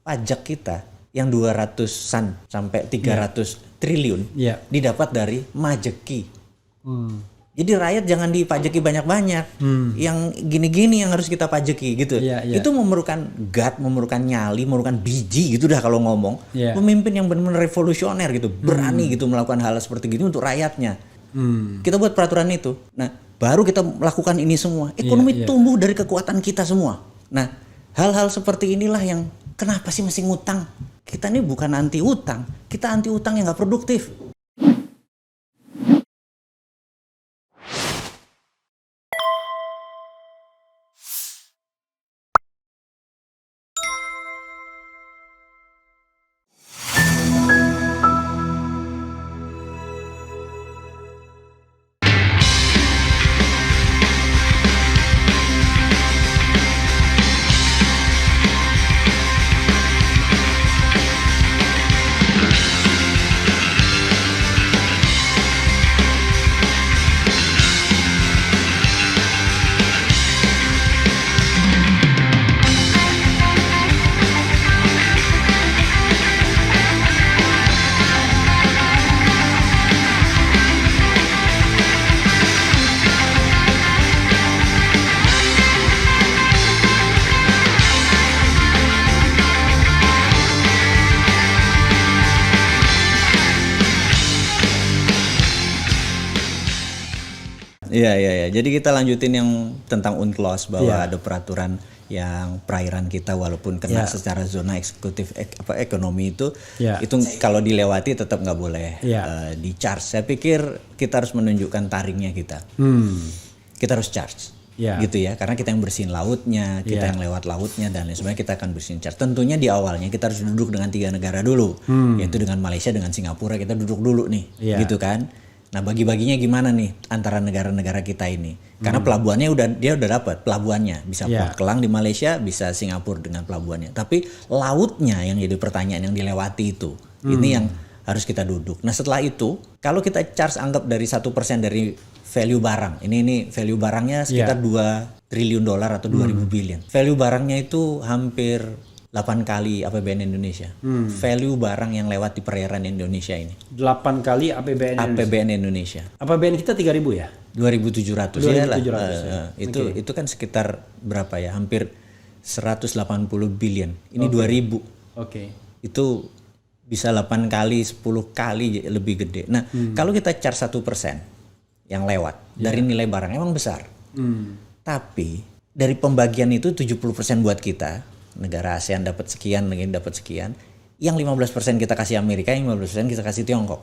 pajak kita yang 200-an sampai 300 triliun didapat dari majeki. Jadi rakyat jangan dipajaki banyak-banyak. Yang gini-gini yang harus kita pajaki gitu. Itu memerlukan memerlukan nyali, memerlukan biji gitu dah kalau ngomong. Pemimpin yang benar-benar revolusioner gitu, berani gitu melakukan hal seperti gitu untuk rakyatnya. Kita buat peraturan itu. Nah, baru kita melakukan ini semua. Ekonomi tumbuh dari kekuatan kita semua. Nah, hal-hal seperti inilah yang kenapa sih masih ngutang? Kita ini bukan anti utang, kita anti utang yang nggak produktif. Iya. Jadi kita lanjutin yang tentang UNCLOS bahwa ada peraturan yang perairan kita walaupun kena secara zona eksekutif ekonomi itu kalau dilewati tetap nggak boleh di-charge. Saya pikir kita harus menunjukkan taringnya kita. Kita harus charge. Gitu ya, karena kita yang bersihin lautnya, kita yang lewat lautnya dan lain sebagainya, kita akan bersihin charge. Tentunya di awalnya kita harus duduk dengan 3 negara dulu, yaitu dengan Malaysia, dengan Singapura, kita duduk dulu nih, gitu kan. Nah, bagi-baginya gimana nih antara negara-negara kita ini? Karena pelabuhannya dia udah dapat pelabuhannya, bisa Port Kelang di Malaysia, bisa Singapura dengan pelabuhannya. Tapi lautnya yang jadi pertanyaan yang dilewati itu, ini yang harus kita duduk. Nah, setelah itu, kalau kita charge anggap dari 1% dari value barang, ini value barangnya sekitar 2 triliun dolar atau 2.000 billion. Value barangnya itu hampir 8 kali APBN Indonesia. Value barang yang lewat di perairan Indonesia ini. 8 kali APBN Indonesia. APBN kita 3.000 ya? 2.700 ya lah. Itu kan sekitar berapa ya? Hampir 180 billion. Ini 2.000. Itu bisa 8 kali, 10 kali lebih gede. Nah, kalau kita charge 1% yang lewat dari nilai barang emang besar. Tapi dari pembagian itu 70% buat kita. Negara ASEAN dapat sekian, negara dapat sekian. Yang 15% kita kasih Amerika, yang 15% kita kasih Tiongkok.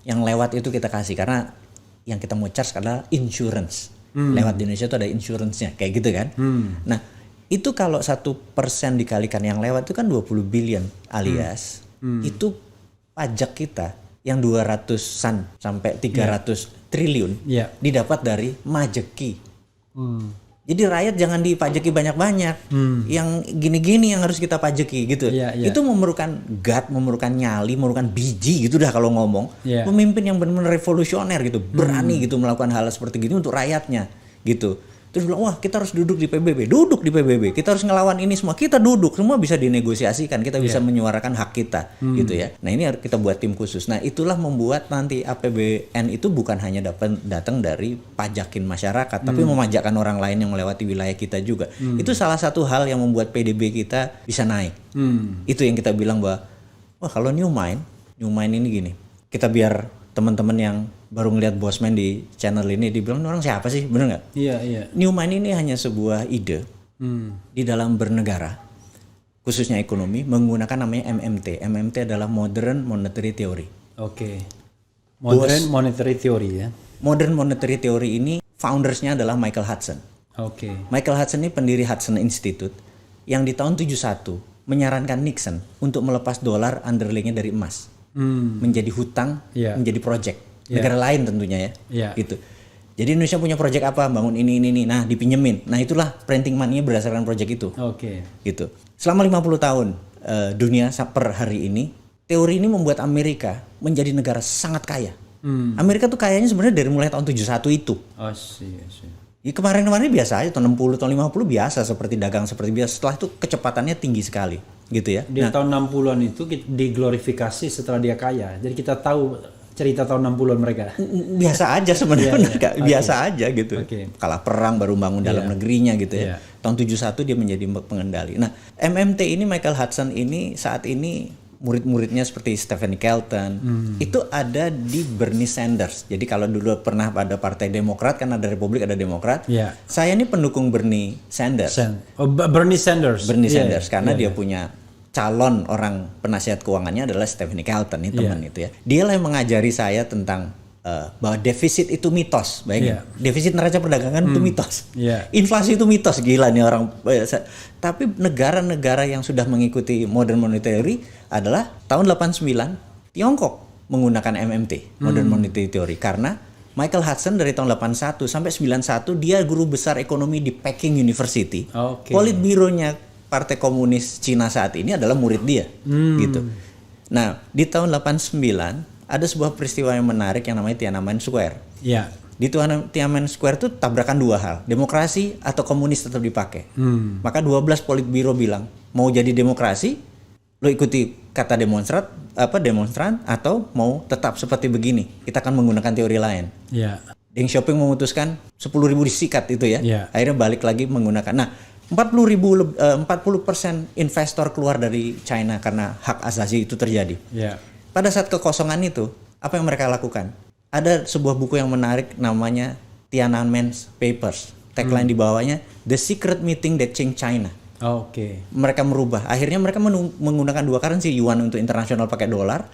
Yang lewat itu kita kasih karena yang kita mau charge adalah insurance. Lewat di Indonesia itu ada insurance-nya, kayak gitu kan. Nah, itu kalau 1% dikalikan yang lewat itu kan 20 billion alias itu pajak kita yang 200-an sampai 300 triliun didapat dari majeki. Jadi rakyat jangan dipajaki banyak-banyak. Yang gini-gini yang harus kita pajaki gitu. Itu memerlukan memerlukan nyali, memerlukan biji gitu dah kalau ngomong. Pemimpin yang benar-benar revolusioner gitu, berani gitu melakukan hal seperti gitu untuk rakyatnya gitu. Terus bilang, wah kita harus duduk di PBB. Duduk di PBB, kita harus ngelawan ini semua. Kita duduk, semua bisa dinegosiasikan. Kita bisa menyuarakan hak kita gitu ya. Nah, ini kita buat tim khusus. Nah, itulah membuat nanti APBN itu bukan hanya datang dari pajakin masyarakat, tapi memajakkan orang lain yang melewati wilayah kita juga. Itu salah satu hal yang membuat PDB kita bisa naik. Itu yang kita bilang bahwa, wah kalau New Mind ini gini. Kita biar teman-teman yang baru ngeliat Bosman di channel ini dibilang orang siapa sih, bener nggak? New Mind ini hanya sebuah ide di dalam bernegara, khususnya ekonomi, menggunakan namanya MMT. MMT adalah Modern Monetary Theory. Modern Monetary Theory ya. Modern Monetary Theory ini foundersnya adalah Michael Hudson. Michael Hudson ini pendiri Hudson Institute yang di tahun 71 menyarankan Nixon untuk melepas dolar underlyingnya dari emas. Menjadi hutang, menjadi project negara lain tentunya ya, gitu. Jadi Indonesia punya project apa, bangun ini, nah dipinjemin. Nah itulah printing money-nya berdasarkan project itu. Gitu. Selama 50 tahun dunia per hari ini, teori ini membuat Amerika menjadi negara sangat kaya. Amerika tuh kayanya sebenarnya dari mulai tahun 71 itu. Ya kemarin-kemarin biasa aja, tahun 60, tahun 50 biasa seperti dagang seperti biasa. Setelah itu kecepatannya tinggi sekali, gitu ya. Di tahun 60-an itu diglorifikasi setelah dia kaya. Jadi kita tahu cerita tahun 60-an mereka. Biasa aja sebenarnya, biasa aja gitu. Kalah perang baru bangun dalam negerinya gitu ya. Tahun 71 dia menjadi pengendali. Nah, MMT ini, Michael Hudson ini saat ini murid-muridnya seperti Stephen Kelton itu ada di Bernie Sanders. Jadi kalau dulu pernah ada Partai Demokrat, kan ada Republik ada Demokrat. Saya ini pendukung Bernie Sanders. Bernie Sanders. Bernie Sanders karena dia punya calon orang penasihat keuangannya adalah Stephen Kelton, ini teman itu ya. Dialah yang mengajari saya tentang bahwa defisit itu mitos. Defisit neraca perdagangan itu mitos. Inflasi itu mitos, gila nih orang. Tapi negara-negara yang sudah mengikuti modern monetary adalah tahun 89 Tiongkok menggunakan MMT, modern monetary theory, karena Michael Hudson dari tahun 81 sampai 91 dia guru besar ekonomi di Peking University. Politbironya Partai Komunis Cina saat ini adalah murid dia, gitu. Nah, di tahun 89 ada sebuah peristiwa yang menarik yang namanya Tiananmen Square. Di Tiananmen Square itu tabrakan dua hal, demokrasi atau komunis tetap dipakai. Maka 12 politbiro bilang, mau jadi demokrasi, lo ikuti kata demonstran atau mau tetap seperti begini, kita akan menggunakan teori lain. Deng Xiaoping memutuskan 10.000 disikat itu ya. Akhirnya balik lagi menggunakan. Nah, 40% investor keluar dari China karena hak asasi itu terjadi. Pada saat kekosongan itu, apa yang mereka lakukan? Ada sebuah buku yang menarik namanya Tiananmen Papers. Tagline di bawahnya, The Secret Meeting That Changed China. Mereka merubah. Akhirnya mereka menggunakan dua currency, yuan untuk internasional pakai dolar,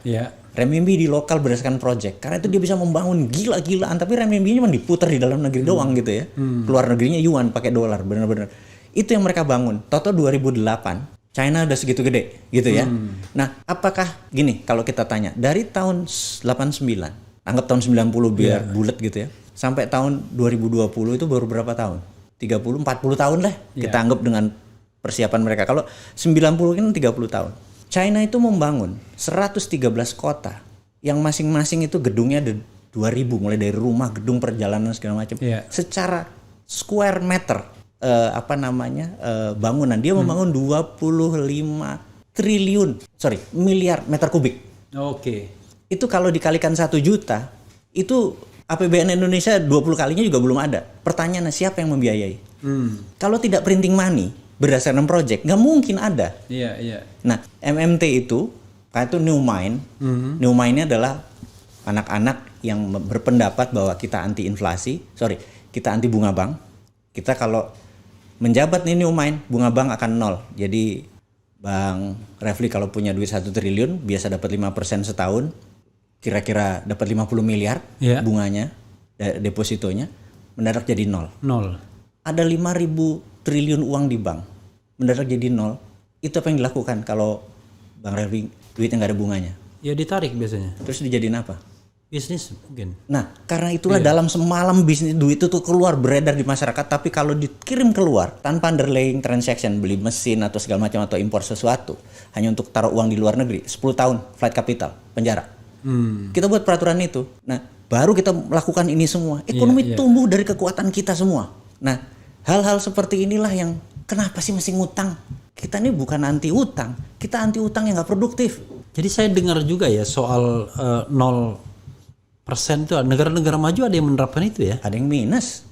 renminbi di lokal berdasarkan project. Karena itu dia bisa membangun gila-gilaan, tapi renminbi cuma diputar di dalam negeri doang gitu ya. Keluar negerinya yuan pakai dolar, benar-benar. Itu yang mereka bangun. Toto 2008, China udah segitu gede gitu ya. Nah, apakah gini kalau kita tanya, dari tahun 89, anggap tahun 90 biar bulat gitu ya, sampai tahun 2020 itu baru berapa tahun? 30, 40 tahun lah kita anggap dengan persiapan mereka. Kalau 90 kan 30 tahun. China itu membangun 113 kota yang masing-masing itu gedungnya ada 2000, mulai dari rumah, gedung, perjalanan segala macam. Secara square meter bangunan dia membangun 25 miliar meter kubik. Itu kalau dikalikan 1 juta, itu APBN Indonesia 20 kalinya juga belum ada. Pertanyaannya siapa yang membiayai? Kalau tidak printing money berdasarkan project, nggak mungkin ada. Nah, MMT itu New Mind. New Mind-nya adalah anak-anak yang berpendapat bahwa kita anti inflasi, kita anti bunga bank. Kita kalau menjabat nih New Mind, bunga bank akan 0. Jadi Bang Refli kalau punya duit 1 triliun, biasa dapat 5% setahun, kira-kira dapat 50 miliar bunganya, depositonya, mendadak jadi 0. Ada 5.000 triliun uang di bank, mendadak jadi 0. Itu apa yang dilakukan kalau Bang Refli duitnya nggak ada bunganya? Ya ditarik biasanya. Terus dijadiin apa? Bisnis mungkin. Nah, karena itulah dalam semalam bisnis duit itu tuh keluar beredar di masyarakat, tapi kalau dikirim keluar tanpa underlying transaction, beli mesin atau segala macam atau impor sesuatu, hanya untuk taruh uang di luar negeri, 10 tahun flight capital, penjara. Kita buat peraturan itu. Nah, baru kita melakukan ini semua. Ekonomi tumbuh dari kekuatan kita semua. Nah, hal-hal seperti inilah yang kenapa sih mesti ngutang? Kita ini bukan anti utang, kita anti utang yang nggak produktif. Jadi saya dengar juga ya soal 0% itu negara-negara maju ada yang menerapkan itu ya? Ada yang minus.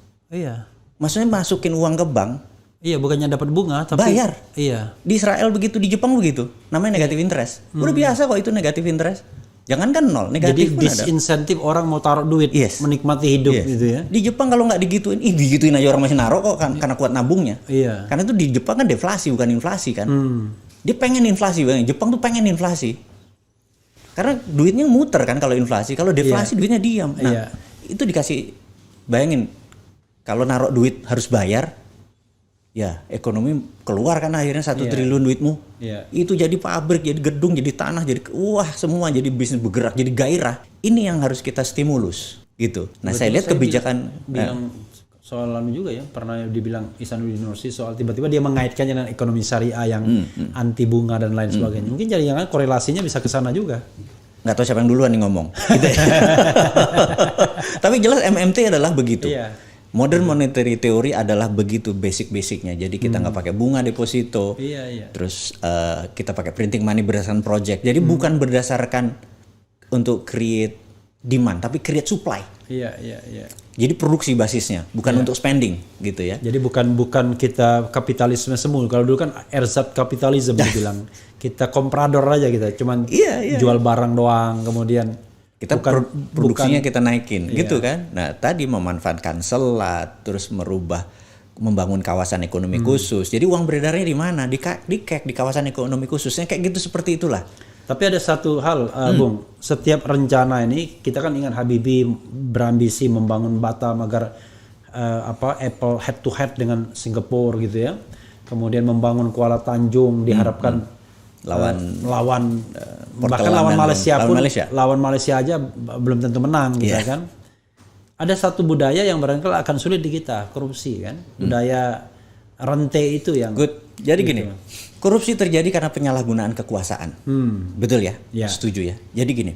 Maksudnya masukin uang ke bank. Bukannya dapat bunga tapi bayar. Di Israel begitu, di Jepang begitu. Namanya negative interest. Udah biasa kok itu negative interest. Jangankan 0, negatif. Jadi disinsentif orang mau taruh duit, menikmati hidup gitu ya. Di Jepang kalau nggak digituin, digituin aja orang masih naruh kok karena kuat nabungnya. Karena itu di Jepang kan deflasi bukan inflasi kan. Dia pengen inflasi, Jepang tuh pengen inflasi. Karena duitnya muter kan kalau inflasi, kalau deflasi duitnya diam. Nah, itu dikasih, bayangin kalau naruh duit harus bayar, ya ekonomi keluar kan akhirnya 1 triliun duitmu. Itu jadi pabrik, jadi gedung, jadi tanah, jadi semua jadi bisnis bergerak, jadi gairah. Ini yang harus kita stimulus gitu. Nah, saya lihat kebijakan bilang soal juga ya, pernah dibilang Ihsanuddin Nursi soal tiba-tiba dia mengaitkannya dengan ekonomi syariah yang anti bunga dan lain sebagainya. Mungkin jangan korelasinya bisa ke sana juga. Nggak tahu siapa yang duluan nih ngomong. Gitu ya. Tapi jelas MMT adalah begitu. Modern monetary theory adalah begitu basic-basicnya. Jadi kita nggak pakai bunga deposito. Terus kita pakai printing money berdasarkan project. Jadi bukan berdasarkan untuk create demand, tapi create supply. Jadi produksi basisnya, bukan untuk spending gitu ya. Jadi bukan kita kapitalisme semu. Kalau dulu kan ersatz kapitalisme dibilang. Kita komprador aja kita, cuman jual barang doang, kemudian kita produksinya kita naikin gitu kan. Nah, tadi memanfaatkan selat, terus membangun kawasan ekonomi khusus. Jadi uang beredarnya di mana? Di kawasan ekonomi khususnya kayak gitu, seperti itulah. Tapi ada satu hal, Bung, setiap rencana ini kita kan ingat Habibie berambisi membangun Batam agar Apple head to head dengan Singapura gitu ya. Kemudian membangun Kuala Tanjung diharapkan lawan bahkan lawan Malaysia pun lawan Malaysia aja belum tentu menang gitu kan. Ada satu budaya yang barangkali akan sulit di kita, korupsi kan. Budaya rantai itu yang Jadi gini, korupsi terjadi karena penyalahgunaan kekuasaan. Betul ya? Setuju ya. Jadi gini,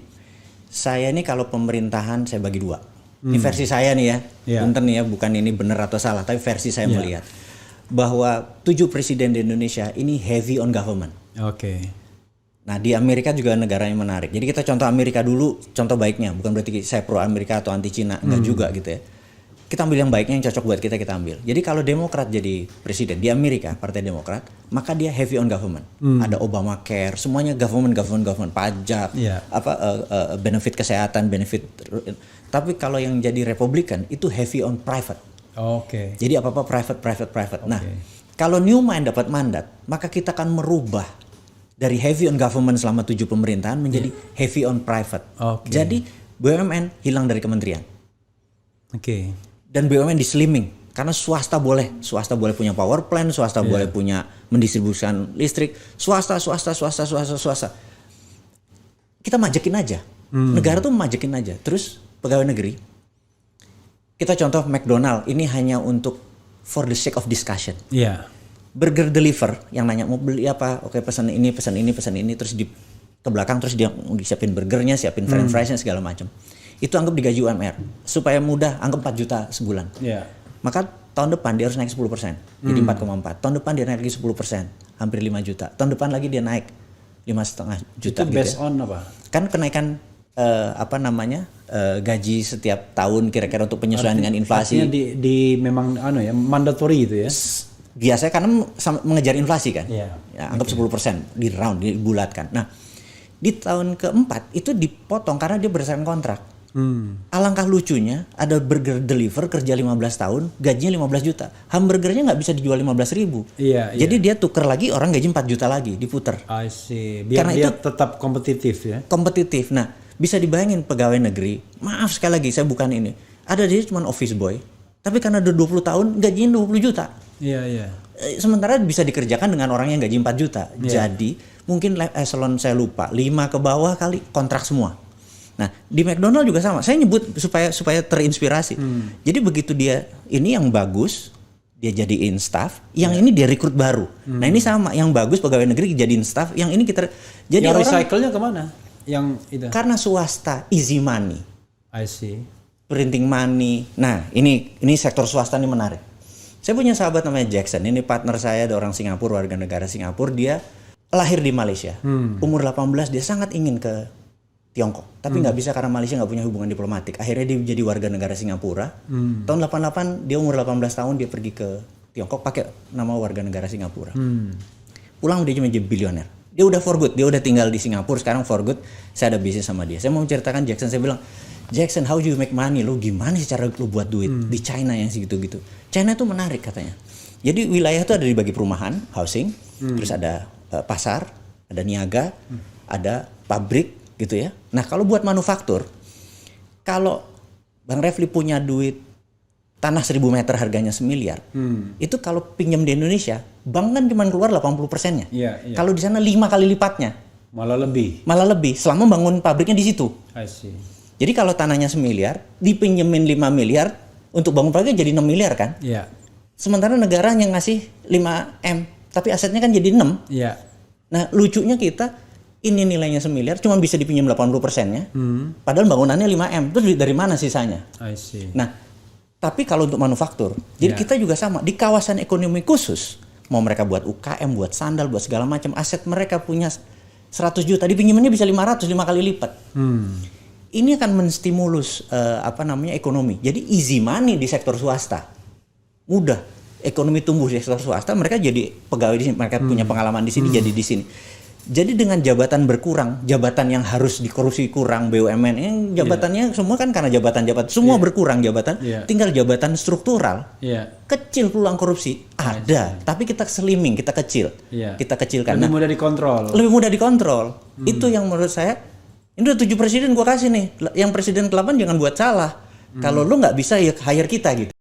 saya ini kalau pemerintahan saya bagi dua. Ini versi saya nih ya. Punten nih ya, bukan ini benar atau salah, tapi versi saya melihat bahwa 7 presiden di Indonesia ini heavy on government. Nah, di Amerika juga negara yang menarik. Jadi kita contoh Amerika dulu, contoh baiknya. Bukan berarti saya pro Amerika atau anti Cina, enggak juga gitu ya. Kita ambil yang baiknya, yang cocok buat kita ambil. Jadi kalau Demokrat jadi presiden di Amerika, Partai Demokrat, maka dia heavy on government. Ada Obamacare, semuanya government, pajak, benefit kesehatan, benefit. Tapi kalau yang jadi Republikan itu heavy on private. Jadi apa-apa private. Nah, kalau Newman dapat mandat, maka kita akan merubah dari heavy on government selama 7 pemerintahan menjadi heavy on private. Jadi BUMN hilang dari kementerian. Dan BUMN di slimming karena swasta boleh punya power plant, swasta boleh punya mendistribusikan listrik, swasta. Kita majekin aja. Negara tuh majekin aja. Terus pegawai negeri. Kita contoh McDonald, ini hanya untuk for the sake of discussion. Burger deliver yang nanya mau beli apa, oke pesan ini, terus ke belakang terus dia disiapin burgernya, siapin french friesnya segala macam. Itu anggap digaji UMR supaya mudah, anggap 4 juta sebulan. Maka tahun depan dia harus naik 10%, jadi 4,4. Tahun depan dia naik lagi 10%, hampir 5 juta. Tahun depan lagi dia naik 5,5 juta. Itu based on apa? Kan kenaikan gaji setiap tahun kira-kira untuk penyesuaian dengan inflasi. Artinya di memang mandatory gitu ya. Biasanya karena mengejar inflasi kan. Anggap 10% di round, dibulatkan. Nah, di tahun keempat itu dipotong karena dia berdasarkan kontrak. Alangkah lucunya ada burger deliver kerja 15 tahun, gajinya 15 juta. Hamburgernya nggak bisa dijual 15.000. Jadi dia tuker lagi, orang gaji 4 juta lagi, diputer. I see. Biar karena dia tetap kompetitif ya. Kompetitif. Nah, bisa dibayangin pegawai negeri, maaf sekali lagi saya bukan ini. Ada dia cuma office boy, tapi karena udah 20 tahun gajinya 20 juta. Sementara bisa dikerjakan dengan orang yang gaji 4 juta. Jadi mungkin eselon saya lupa, 5 ke bawah kali kontrak semua. Nah, di McDonald juga sama. Saya nyebut supaya terinspirasi. Jadi begitu dia ini yang bagus, dia jadiin staff, yang ini dia rekrut baru. Nah, ini sama, yang bagus pegawai negeri jadiin staff, yang ini kita jadi yang orang recycle-nya kemana? Yang itu. Karena swasta easy money. I see. Printing money. Nah, ini sektor swasta ini menarik. Saya punya sahabat namanya Jackson. Ini partner saya, ada orang Singapura, warga negara Singapura. Dia lahir di Malaysia. Umur 18 dia sangat ingin ke Tiongkok, tapi nggak bisa karena Malaysia nggak punya hubungan diplomatik. Akhirnya dia jadi warga negara Singapura. Tahun 88 dia umur 18 tahun dia pergi ke Tiongkok pakai nama warga negara Singapura. Pulang dia cuma jadi bilioner. Dia udah for good, dia udah tinggal di Singapura sekarang for good. Saya ada bisnis sama dia. Saya mau menceritakan Jackson, saya bilang, Jackson, how do you make money? Lu gimana sih cara lu buat duit di China yang segitu-gitu? China tuh menarik katanya. Jadi wilayah itu ada dibagi perumahan, housing, terus ada pasar, ada niaga, ada pabrik gitu ya. Nah, kalau buat manufaktur, kalau Bang Refli punya duit tanah 1.000 meter harganya 1 miliar, itu kalau pinjam di Indonesia, bank kan cuma keluar 80%-nya. Kalau di sana 5 kali lipatnya. Malah lebih. Selama bangun pabriknya di situ. I see. Jadi kalau tanahnya 1 miliar, dipinjemin 5 miliar untuk bangun pabriknya jadi 6 miliar kan? Sementara negara yang ngasih 5M, tapi asetnya kan jadi 6. Nah, lucunya kita ini nilainya 1 miliar cuma bisa dipinjam 80%-nya. Padahal bangunannya 5M. Terus dari mana sisanya? I see. Nah, Tapi kalau untuk manufaktur, jadi kita juga sama di kawasan ekonomi khusus, mau mereka buat UKM, buat sandal, buat segala macam, aset mereka punya 100 juta, dipinjemannya bisa 500, 5 kali lipat. Ini akan menstimulus ekonomi. Jadi easy money di sektor swasta, mudah. Ekonomi tumbuh di sektor swasta, mereka jadi pegawai di sini, mereka punya pengalaman di sini, jadi di sini. Jadi dengan jabatan berkurang, jabatan yang harus dikorupsi kurang, BUMN yang jabatannya semua kan karena jabatan-jabatan semua berkurang jabatan, tinggal jabatan struktural. Kecil peluang korupsi ada, tapi kita slimming, kita kecil. Kita kecilkan. Lebih mudah dikontrol. Lebih mudah dikontrol. Itu yang menurut saya, ini udah 7 presiden gua kasih nih. Yang presiden ke-8 jangan buat salah. Kalau lu nggak bisa ya hire kita gitu.